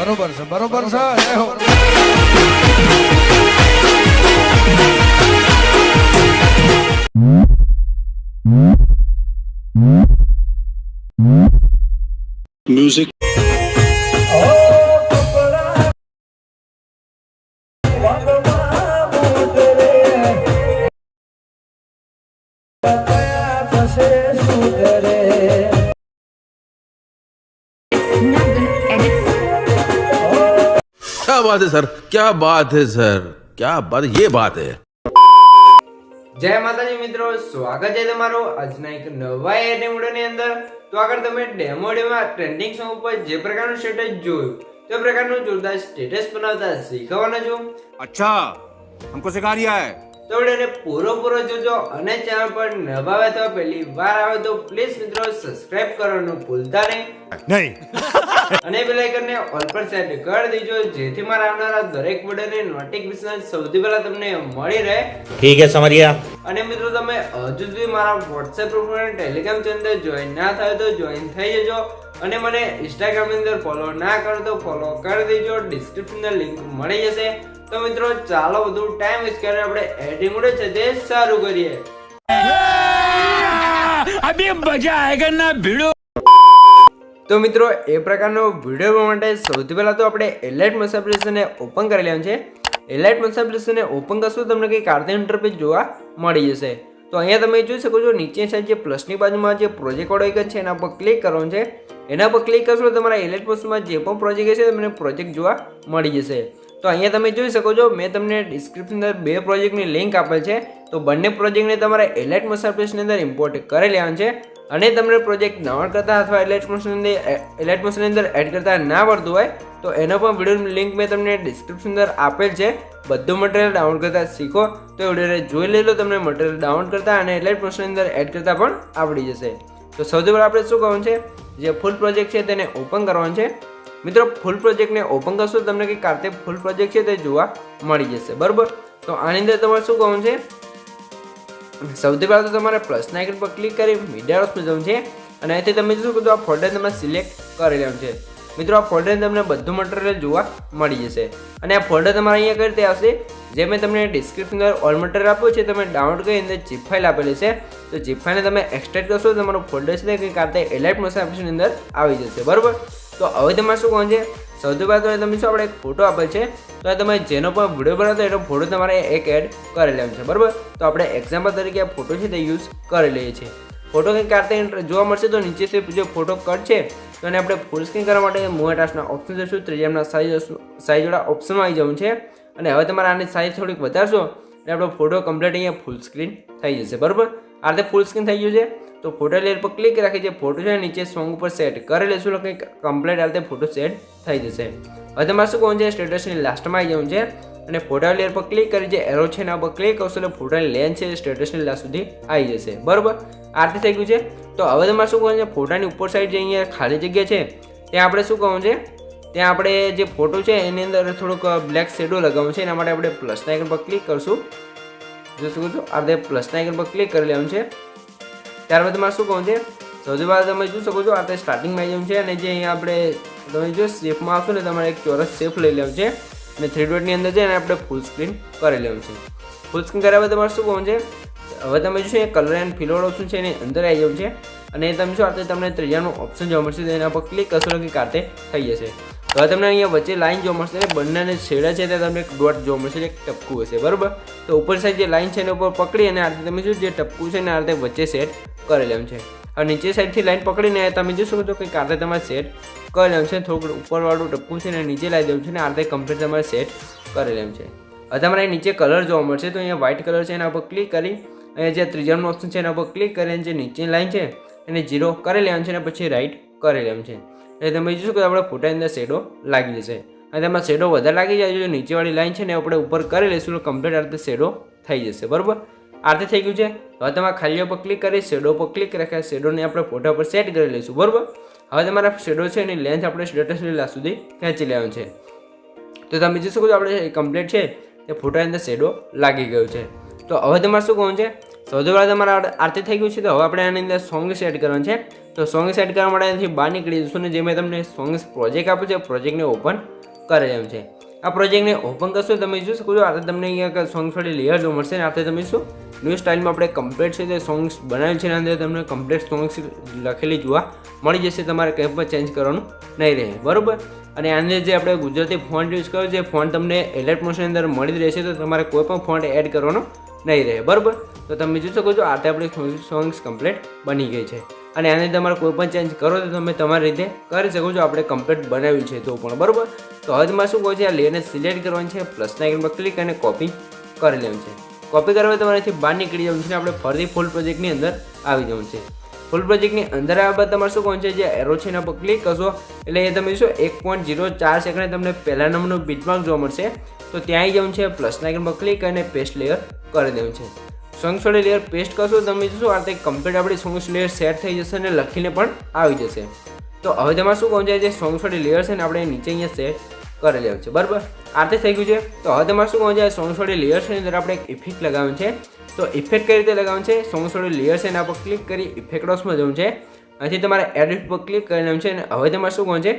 બરોબર છે, બરોબર છે. જય હો. Music. क्या बात है सर, क्या बात है सर, क्या बात, ये बात है. જય માતાજી મિત્રો, સ્વાગત છે તમારું આજના એક નવા એડની વિડિયોની અંદર. તો આગળ તમે ડેમો વિડિયોમાં ટ્રેન્ડિંગ સોંગ ઉપર જે પ્રકારનું સ્ટેટસ જોયું તે પ્રકારનું જોરદાર સ્ટેટસ બનાવતા શીખવાના છો. अच्छा हमको सिखा रिया है. તો વિડિયોને પૂરો જોજો અને ચેનલ પર નવા આવે તો પહેલી વાર આવે તો પ્લીઝ મિત્રો સબસ્ક્રાઇબ કરવાનું ભૂલતા નહીં અને બેલ આઇકનને ઓલ પર સેટ કરી દેજો જેથી મારા આવનારા દરેક વિડિયોની નોટિફિકેશન સૌથી પહેલા તમને મળી રહે. ठीक है समझ गया. અને મિત્રો તમે હજુ સુધી મારા WhatsApp ગ્રુપ અને Telegram ચેનલ જોઈન ના થાય તો જોઈન થઈ જજો અને મને Instagram ની અંદર ફોલો ના કરો તો ફોલો કરી દેજો. ડિસ્ક્રિપ્શનની લિંક મળી જશે. તો મિત્રો ચાલો વધુ ટાઈમ વેસ્ટ કરીને આપણે એડિટિંગ મોડ છે તે શરૂ કરીએ. अभी मजा आएगा ना भिड़ो. તો મિત્રો એ પ્રકારનો વિડિયો બનાવવા માટે સૌથી પહેલા તો આપણે એલાઇટ મોશન એપ્લિકેશનને ઓપન કરી લેવાનું છે. એલાઇટ મોશન એપ્લિકેશનને ઓપન કરશો તમને કંઈક કાર્ટૂન ઇન્ટરફેસ જોવા મળી જશે. તો અહીંયા તમે જોઈ શકો છો નીચે સાઈડ જે પ્લસની બાજુમાં જે પ્રોજેક્ટ વાળો આઇકન છે એના પર ક્લિક કરવાનું છે. એના પર ક્લિક કરશો તો તમારા એલાઇટ મોશનમાં જે પણ પ્રોજેક્ટ છે તમને પ્રોજેક્ટ જોવા મળી જશે. તો અહીંયા તમે જોઈ શકો છો મેં તમને ડિસ્ક્રિપ્શનની અંદર બે પ્રોજેક્ટની લિંક આપેલ છે. તો બંને પ્રોજેક્ટને તમારે એલાઇટ મોશન એપ્લિકેશનની અંદર ઇમ્પોર્ટ કરી લેવાનું છે. અને તમને પ્રોજેક્ટ ડાઉનલોડ કરતા અથવા એલાઇટ મોશનની અંદર એડ કરતા ના પડતું હોય તો એનો પણ વિડીયોની લિંક મેં તમને ડિસ્ક્રિપ્શન અંદર આપેલ છે. બધું મટીરિયલ ડાઉનલોડ કરતા શીખો તો વિડીયોને જોઈ લેલો તમને મટીરિયલ ડાઉનલોડ કરતા અને એલાઇટ મોશનની અંદર એડ કરતા પણ આવડી જશે. તો સૌથી પહેલાં આપણે શું કરવાનું છે, જે ફૂલ પ્રોજેક્ટ છે તેને ઓપન કરવાનું છે. મિત્રો ફૂલ પ્રોજેક્ટને ઓપન કરશો તમને કંઈક કાર્તે ફૂલ પ્રોજેક્ટ છે તે જોવા મળી જશે. બરાબર, તો આની અંદર તમારે શું કરવાનું છે, સૌથી પહેલાં તો તમારે પ્લસના આઇકન પર ક્લિક કરી મીડિયા ઓપ્શન જવું છે અને અહીંથી તમે શું કીધું આ ફોલ્ડર તમે સિલેક્ટ કરી લેવાનું છે. મિત્રો આ ફોલ્ડર તમને બધું મટીરિયલ જોવા મળી જશે અને આ ફોલ્ડર તમારે અહીંયા કઈ રીતે આવશે, જે મેં તમને ડિસ્ક્રિપ્શન અંદર ઓલ મટીરિયલ આપ્યું છે તમે ડાઉનલોડ કરી અંદર zip ફાઇલ આપેલી છે. તો zip ફાઇલને તમે એક્સટ્રેક્ટ કરશો તો તમારું ફોલ્ડર છે કંઈક કાર્તે એલાઇટ મોશન એપ્લિકેશનની અંદર આવી જશે. બરાબર, તો હવે તમારે શું કરવાનું છે, સૌથી પહેલાં તો તમે શું આપણે એક ફોટો આપેલ છે તો તમે જેનો પણ વિડીયો બનાવતો એનો ફોટો તમારે એક એડ કરી લેવાનો છે. બરાબર, તો આપણે એક્ઝામ્પલ તરીકે આ ફોટો છે તે યુઝ કરી લઈએ છીએ. ફોટો કંઈક કાર્તે જોવા મળશે તો નીચે જે ફોટો કટ છે તો એને આપણે ફૂલ સ્ક્રીન કરવા માટે મૂવ ટાસ્કના ઓપ્શન જશું, ત્રીજાના સાઈઝવાળા ઓપ્શનમાં આવી જવું છે અને હવે તમારે આની સાઈઝ થોડીક વધારશો એટલે આપણો ફોટો કમ્પ્લીટ અહીંયા ફૂલ સ્ક્રીન થઈ જશે. બરાબર, આ રીતે ફૂલ સ્ક્રીન થઈ ગયું છે. તો ફોટો લેયર પર ક્લિક રાખી જે ફોટો છે નીચે સોંગ ઉપર સેટ કરી લેશું એટલે કંઈક કમ્પ્લીટ આ રીતે ફોટો સેટ થઈ જશે. હવે તમારે શું કરવાનું છે, સ્ટેટસની લાસ્ટમાં આવી જવું છે અને ફોટા લેયર પર ક્લિક કરી જે એરો છે એના પર ક્લિક કરશો એટલે ફોટાની લેન્થ છે સ્ટેટસની લાસ્ટ સુધી આવી જશે. બરાબર, આ રીતે થઈ ગયું છે. તો હવે તમારે શું કરવાનું છે, ફોટાની ઉપર સાઈડ જે અહીંયા ખાલી જગ્યા છે ત્યાં આપણે શું કરવાનું છે, ત્યાં આપણે જે ફોટો છે એની અંદર થોડુંક બ્લેક શેડો લગાવવાનું છે. એના માટે આપણે પ્લસના આઇકન પર ક્લિક કરશું. જો શું કરું આ રીતે પ્લસના આઇકન પર ક્લિક કરી લેવાનું છે. ત્યારબાદ તમારે શું કરવાનું છે, સૌથી પહેલાં તમે જોઈ શકો છો આપણે સ્ટાર્ટિંગમાં આવી જવું છે અને જે અહીંયા આપણે તમે જો શેપમાં આવશો ને તમારે એક ચોરસ શેપ લઈ લેવું છે અને 3 ડોટની અંદર છે અને આપણે ફૂલ સ્ક્રીન કરી લેવું છે. ફૂલ સ્ક્રીન કર્યા બાદ તમારે શું કરવાનું છે, હવે તમે જોશો એ કલર એન્ડ ફિલોડ ઓપ્શન છે એની અંદર આવી જવું છે અને તમે શું આ તમને ત્રીજાનું ઓપ્શન જોવા મળશે તો એના પર ક્લિક કરશો કે કાતે થઈ જશે. તો હવે તમને અહીંયા વચ્ચે લાઈન જોવા મળશે અને બંનેને છેડા છે ત્યાં તમને એક ડોટ જોવા મળશે, એક ટપકું હશે. બરાબર, તો ઉપર સાઈડ જે લાઈન છે એના ઉપર પકડી અને આ રીતે તમે શું જે ટપકું છે ને આ રીતે વચ્ચે સેટ કરી લેવું છે. હવે નીચે સાઈડથી લાઈન પકડીને તમે જોશો તો કંઈક આ રીતે તમારે સેટ કરી લેવું છે. થોડુંક ઉપરવાળું ટપકું છે ને નીચે લાવી દેવું છે ને આ રીતે કમ્પ્લીટ તમારે સેટ કરી લેવું છે. હવે તમારે નીચે કલર જોવા મળશે તો અહીંયા વ્હાઇટ કલર છે એના પર ક્લિક કરી અહીંયા જે ત્રીજાનું ઓપ્શન છે એના પર ક્લિક કરીને જે નીચેની લાઈન છે એને 0 કરી લેવાનું છે અને પછી રાઈટ કરી લેવાનું છે. એટલે તમે જોશો કે આપણે ફોટાની અંદર શેડો લાગી જશે અને તેમાં શેડો વધારે લાગી જાય જો નીચેવાળી લાઈન છે ને આપણે ઉપર કરી લઈશું તો કમ્પ્લીટ આ રીતે શેડો થઈ જશે. બરાબર, આ રીતે થઈ ગયું છે. હવે તમારે ખાલી પર ક્લિક કરી શેડો પર ક્લિક રાખ્યા શેડોને આપણે ફોટા પર સેટ કરી લઈશું. બરાબર, હવે તમારા શેડો છે એની લેન્થ આપણે સ્ટેટસની લાસ્ટ સુધી ખેંચી લેવાનું છે. તો તમે જોઈ શકો છો આપણે કમ્પ્લીટ છે તે ફોટાની અંદર શેડો લાગી ગયો છે. તો હવે તમારે શું કરવાનું છે, સૌથી પહેલાં તમારા આરતી થઈ ગયું છે. તો હવે આપણે આની અંદર સોંગ્સ એડ કરવાનું છે. તો સોંગ્સ એડ કરવા માટે અહીંથી બહાર નીકળી જઈશું ને જે મેં તમને સોંગ્સ પ્રોજેક્ટ આપ્યું છે પ્રોજેક્ટને ઓપન કરી લેવું છે. આ પ્રોજેક્ટને ઓપન કરશો તમે જોઈ શકો છો. આ તમને અહીંયા સોંગ્સ વાળી લેયર જોવા મળશે ને આ તમે શું ન્યૂ સ્ટાઇલમાં આપણે કમ્પ્લીટ છે તે સોંગ્સ બનાવેલ છે. એના અંદર તમને કમ્પ્લીટ સોંગ્સ લખેલી જોવા મળી જશે. તમારે કંઈ પણ ચેન્જ કરવાનું નહીં રહે, બરાબર. અને આની જે આપણે ગુજરાતી ફોન્ટ યુઝ કર્યો છે ફોન્ટ તમને એલર્ટ મોશનની અંદર મળી જ રહેશે. તો તમારે કોઈ પણ ફોન્ટ એડ કરવાનો નહીં રહે, બરાબર. તો તમે જોઈ શકો છો આ આપણી સોંગ્સ કમ્પ્લીટ બની ગઈ છે. અને આને તમારે કોઈ પણ ચેન્જ કરો તો તમે તમારી રીતે કરી શકો છો. આપણે કમ્પ્લીટ બનાવ્યું છે તો પણ, બરાબર. તો હવે તમારે શું કહો છે, આ લેયરને સિલેક્ટ કરવાની છે, પ્લસના આઇકન પર ક્લિક અને કોપી કરી લેવાનું છે. કોપી કરવા તમારેથી બહાર નીકળી જવાનું છે. આપણે ફરીથી ફૂલ પ્રોજેક્ટની અંદર આવી જવાનું છે. ફૂલ પ્રોજેક્ટની અંદર આવ્યા બાદ તમારે શું કહવાનું છે, જે એરો છે એના પર ક્લિક કરશો એટલે એ તમે શું 1.04 સેકન્ડે તમને પહેલા નંબરનું બીટમાર્ક જોવા મળશે. તો ત્યાં આવી જવાનું છે, પ્લસના આઇકન પર ક્લિક અને પેસ્ટ લેયર કરી દેવું છે. સોંગ્સ વાળી લેયર પેસ્ટ કરશો તમે જોશો આ રીતે કમ્પ્લીટ આપણી સોંગ્સ લેયર સેટ થઈ જશે અને લખીને પણ આવી જશે. તો હવે તમારે શું કહું છે, જે સોંગ્સ વાળી લેયર છે ને આપણે નીચે અહીંયા સેટ કરી લેવું છે, બરાબર. આ રીતે થઈ ગયું છે. તો હવે તમારે શું કહું છે, સોંગ્સ વાળી લેયર છે એની અંદર આપણે એક ઇફેક્ટ લગાવવાનું છે. તો ઇફેક્ટ કઈ રીતે લગાવવાનું છે, સોંગ્સ વાળી લેયર છે એના પર ક્લિક કરી ઇફેક્ટ ડોસમાં જવું છે. અહીંથી તમારે એડિટ પર ક્લિક કરી લેવું છે. અને હવે તમારે શું કહું છે,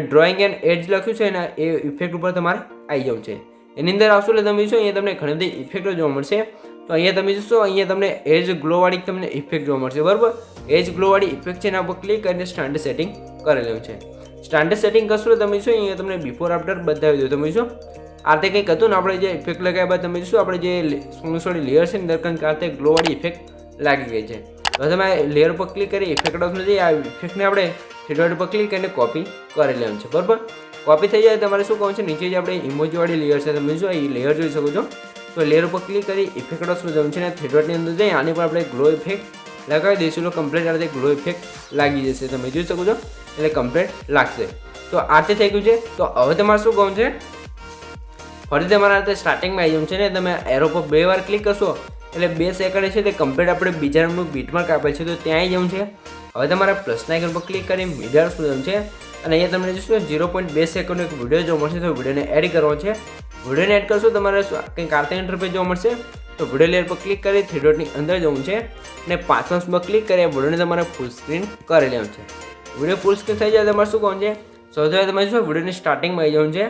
ડ્રોઈંગ એન્ડ એજ લખ્યું છે ને એ ઇફેક્ટ ઉપર તમારે આવી જવું છે. એની અંદર આવશો એટલે તમે જોશો અહીંયા તમને ઘણી બધી ઇફેક્ટો જોવા મળશે. તો અહીંયા તમે જોશો અહીંયા તમને એજ ગ્લોવાળી તમને ઇફેક્ટ જોવા મળશે, બરાબર. એજ ગ્લોવાળી ઇફેક્ટ છે એના પર ક્લિક કરીને સ્ટાન્ડર્ડ સેટિંગ કરી લેવું છે. સ્ટાન્ડર્ડ સેટિંગ કરશો તો તમે શું અહીંયા તમને બિફોર આફ્ટર બતાવી દો. તમે શું આ તે કંઈક હતું ને આપણે જે ઇફેક્ટ લગાવ્યા બાદ તમે જોશો આપણે જે સોંગ્સવાળી લેયર છે ને દરકાન આ તે ગ્લોવાળી ઇફેક્ટ લાગી ગઈ છે. તો તમે લેયર પર ક્લિક કરી ઇફેક્ટ ઓપ્શન જઈ આ ઇફેક્ટને આપણે થ્રેડ પર ક્લિક કરીને કોપી કરી લેવાનું છે, બરાબર. કોપી થઈ જાય તમારે શું કહું છે, નીચે જે આપણે ઇમોજીવાળી લેયર છે તમે શું એ લેયર જોઈ શકો છો. તો લેયર ઉપર ક્લિક કરી ઇફેક્ટ ઓપ્શન જવું છે ને થ્રેડની અંદર જઈ આની પર આપણે ગ્લો ઇફેક્ટ લગાવી દઈશું. તો કમ્પ્લીટ આ રીતે ગ્લો ઇફેક્ટ લાગી જશે, તમે જોઈ શકો છો. એટલે કમ્પ્લીટ લાગશે. તો આ રીતે થઈ ગયું છે. તો હવે તમારે શું કહું છે, ફરી તમારા રીતે સ્ટાર્ટિંગમાં આવી જવું છે ને તમે એરો પર 2 વાર ક્લિક કરશો એટલે 2 સેકન્ડ છે તે કમ્પ્લીટ આપણે બીજા નંબરનું બીટમાર્ક આપેલ છે તો ત્યાં આવી જવું છે. હવે તમારે પ્લસના આઇકન પર ક્લિક કરી મીડિયા જવું છે. અને અહીંયા તમને જોશો 0.2 સેકન્ડનો એક વિડીયો જોવા મળશે. તો વિડીયોને એડ કરવો છે. વિડીયોને એડ કરશો તમારે કંઈક આરતી ઇન્ટરફેસ જોવા મળશે. તો વિડીયો લેયર પર ક્લિક કરી થ્રી ડોટની અંદર જવું છે અને 5 પર ક્લિક કરી વિડીયોને તમારે ફૂલ સ્ક્રીન કરી લેવું છે. વિડીયો ફૂલ સ્ક્રીન થઈ જાય તમારે શું કહું છે, સૌથી પહેલાં તમારે શું વિડીયોની સ્ટાર્ટિંગમાં આવી જવું છે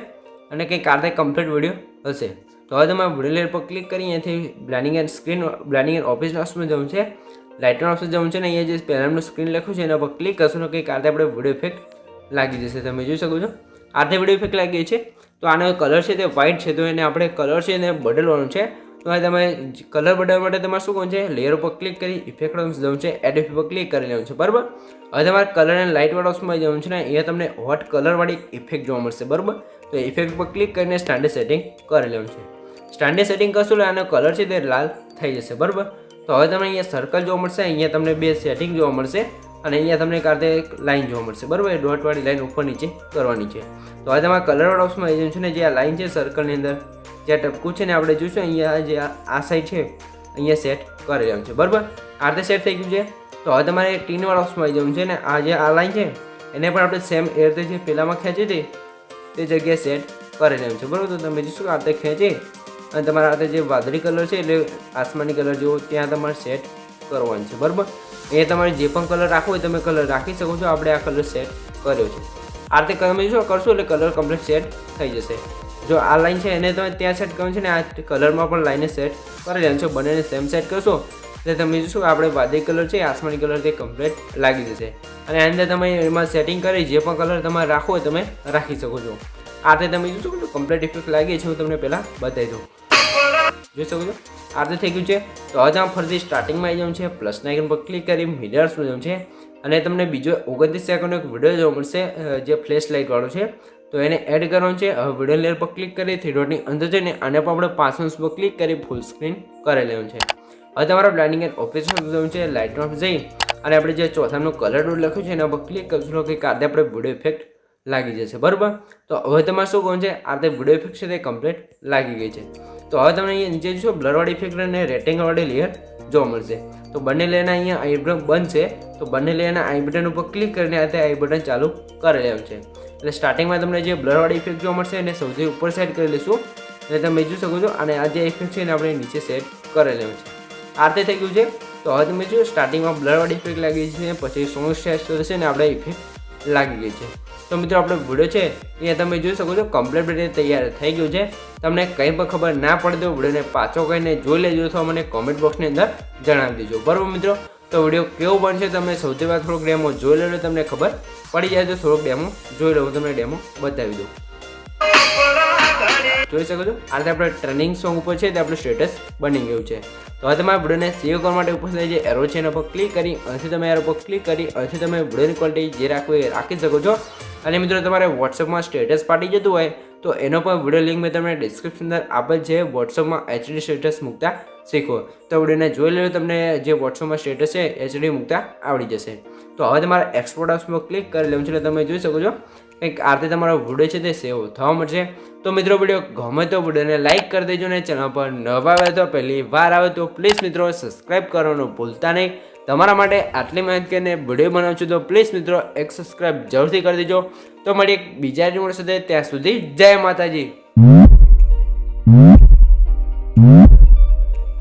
અને કંઈક આ રીતે કમ્પ્લીટ વિડીયો હશે. તો હવે તમારે વિડીયો લેયર પર ક્લિક કરી અહીંયાથી blending and screen blending and ઓફિસના ઓપ્શનમાં જવું છે. લાઇટના ઓપ્શન જવું છે ને અહીંયા જે પહેલાંનું સ્ક્રીન લખ્યું છે એના પર ક્લિક કરશો ને કંઈક આ રીતે આપણે વિડીયો ઇફેક્ટ લાગી જશે, તમે જોઈ શકો છો. આ રીતે વિડીયો ઇફેક્ટ લાગી છે. તો આનો કલર છે તે વ્હાઇટ છે. તો એને આપણે કલર છે એને બદલવાનું છે. તો આ તમે કલર બદલવા માટે તમારે શું કહું છે, લેયર ઉપર ક્લિક કરી ઇફેક્ટ જવું છે, એડ ઇફેક્ટ પર ક્લિક કરી લેવું છે, બરાબર. હવે તમારે કલર એન્ડ લાઇટવાળા ઓપ્શનમાં જવું છે ને અહીંયા તમને હોટ કલરવાળી ઇફેક્ટ જોવા મળશે, બરાબર. તો ઇફેક્ટ પર ક્લિક કરીને સ્ટાન્ડર્ડ સેટિંગ કરી લેવું છે. સ્ટાન્ડર્ડ સેટિંગ કરશો એટલે આનો કલર છે તે લાલ થઈ જશે, બરાબર. તો હવે તમને અહીંયા સર્કલ જોવા મળશે, અહીંયા તમને 2 સેટિંગ જોવા મળશે અને અહીંયા તમને કાંતે એક લાઇન જોવા મળશે, બરાબર. એ ડોટવાળી લાઇન ઉપર નીચે કરવાની છે. તો હવે તમારે કલરવાળા ઓપ્શનમાં આવી જવું છે ને જે આ લાઇન છે સર્કલની અંદર જે ટપકું છે ને આપણે જોઈશું અહીંયા જે આ સાઈડ છે અહીંયા સેટ કરી લેવાનું છે, બરાબર. આ રીતે સેટ થઈ ગયું છે. તો હવે તમારે ટીનવાળા ઓપ્શનમાં આવી જવું છે ને આ જે આ લાઇન છે એને પણ આપણે સેમ એ રીતે જે પહેલાંમાં ખેંચી હતી તે જગ્યાએ સેટ કરી લેવાનું છે, બરાબર. તો તમે જોઈશું આ રીતે ખેંચી અને તમારા હાથે જે વાદળી કલર છે એટલે આસમાની કલર જેવો ત્યાં તમારે સેટ કરવાનું છે, બરાબર. એ તમારે જે પણ કલર રાખવો હોય તમે કલર રાખી શકો છો. આપણે આ કલર સેટ કર્યો છે. આ રીતે તમે શું કરશો એટલે કલર કમ્પ્લીટ સેટ થઈ જશે. જો આ લાઇન છે એને તમે ત્યાં સેટ કરવાનું છે ને આ કલરમાં પણ લાઇને સેટ કરી લેવાનું છે. બંનેને સેમ સેટ કરશો એટલે તમે જોશો કે આપણે વાદળી કલર છે આસમાની કલર તે કમ્પ્લીટ લાગી જશે. અને આની અંદર તમે એમાં સેટિંગ કરી જે પણ કલર તમારે રાખવો હોય તમે રાખી શકો છો. આ રીતે તમે જોશો કે કમ્પ્લીટ ઇફેક્ટ લાગી છે હું તમને પહેલાં બતાવી દઉં, જોઈ શકો છો. આ રીતે થઈ ગયું છે. તો હવે તમે ફરીથી સ્ટાર્ટિંગમાં આવી જવું છે, પ્લસના આઇકન પર ક્લિક કરી મીડિયામાં જવું છે અને તમને બીજો 29 સેકન્ડનો એક વિડીયો જોવા મળશે જે ફ્લેશ લાઇટવાળો છે. તો એને એડ કરવાનું છે. હવે વિડીયો લેયર પર ક્લિક કરી થ્રી ડોટની અંદર જઈને આને પણ આપણે 5 પર ક્લિક કરી ફૂલ સ્ક્રીન કરી લેવાનું છે. હવે તમારા બ્લેન્ડિંગ એન્ડ ઓપરેશન જવું છે, લાઇટમાં જઈ અને આપણે જે ચોથાનું કલર ડોટ લખ્યું છે એના પર ક્લિક કરશું કે કાતે આપણે વિડીયો ઇફેક્ટ લાગી જશે, બરાબર. તો હવે તમારે શું કહું છે, આ તે વિડીયો ઇફેક્ટ છે તે કમ્પ્લીટ લાગી ગઈ છે. તો હવે તમને અહીંયા નીચે જોશો બ્લરવાળી ઇફેક્ટ અને રેક્ટેંગલવાળી લેયર જોવા મળશે. તો બંને લેયરના અહીંયા આઈ બટન બંધ છે. તો બંને લેયરના આઈ બટન ઉપર ક્લિક કરીને આ તે આઈ બટન ચાલુ કરી લેવાનું છે. એટલે સ્ટાર્ટિંગમાં તમને જે બ્લરવાળી ઇફેક્ટ જોવા મળશે એને સૌથી ઉપર સેટ કરી લઈશું એટલે તમે જોઈ શકો છો. અને આ જે ઇફેક્ટ છે એને આપણે નીચે સેટ કરી લેવું છે. આ રીતે થઈ ગયું છે. તો હવે તમે જો સ્ટાર્ટિંગમાં બ્લરવાળી ઇફેક્ટ લાગી છે, પછી સોંગ સ્ટેજ છે ને આપણે ઇફેક્ટ લાગી ગઈ છે. તો મિત્રો આપણો વિડીયો છે અહીંયા તમે જોઈ શકો છો કમ્પ્લીટ રીતે તૈયાર થઈ ગયું છે. તમને કંઈ પણ ખબર ના પડે તો વિડીયોને પાછો કહીને જોઈ લેજો, અથવા મને કોમેન્ટ બોક્સની અંદર જણાવી દેજો. બરાબર મિત્રો, તો વિડીયો કેવો બનશે તમે સૌથી પહેલાં થોડોક ડેમો જોઈ લેજો, તમને ખબર પડી જાય તો થોડોક ડેમો જોઈ લો. હું તમને ડેમો બતાવી દઉં. જોઈ શકો છો આ રીતે આપણે ટ્રેનિંગ સોંગ ઉપર છે તે આપણું સ્ટેટસ બની ગયું છે. તો હવે તમારા વિડીયોને સેવ કરવા માટે ઉપર જે એરો છે એના પર ક્લિક કરી અહીંથી તમે એરો પર ક્લિક કરી અહીંથી તમે વિડીયોની ક્વોલિટી જે રાખવું એ રાખી શકો છો. અને મિત્રો તમારે વોટ્સઅપમાં સ્ટેટસ પાડી જતું હોય તો એનો પણ વિડીયો લિંક મેં તમને ડિસ્ક્રિપ્શન અંદર આપેલ છે. વોટ્સઅપમાં એચડી સ્ટેટસ મૂકતા શીખો તો વિડીયોને જોઈ લો, તમને જે વોટ્સઅપમાં સ્ટેટસ છે એચડી મૂકતા આવડી જશે. તો હવે તમારે એક્સપોર્ટ હાઉસમાં ક્લિક કરી લેવું છે એટલે તમે જોઈ શકો છો કંઈક આ રીતે તમારો વિડીયો છે તે સેવ થવા મળશે. તો મિત્રો વિડીયો ગમે તો વિડીયોને લાઇક કરી દેજો, ને ચેનલ પર નવા આવે તો પહેલી વાર આવે તો પ્લીઝ મિત્રો સબસ્ક્રાઈબ કરવાનું ભૂલતા નહીં. તમારા માટે આટલી મહેનત કરીને વિડીયો બનાવું છું તો પ્લીઝ મિત્રો એક સબસ્ક્રાઈબ જરૂરથી કરી દેજો. તો મળીએ એક બીજા વિડીયો સાથે, ત્યાં સુધી જય માતાજી.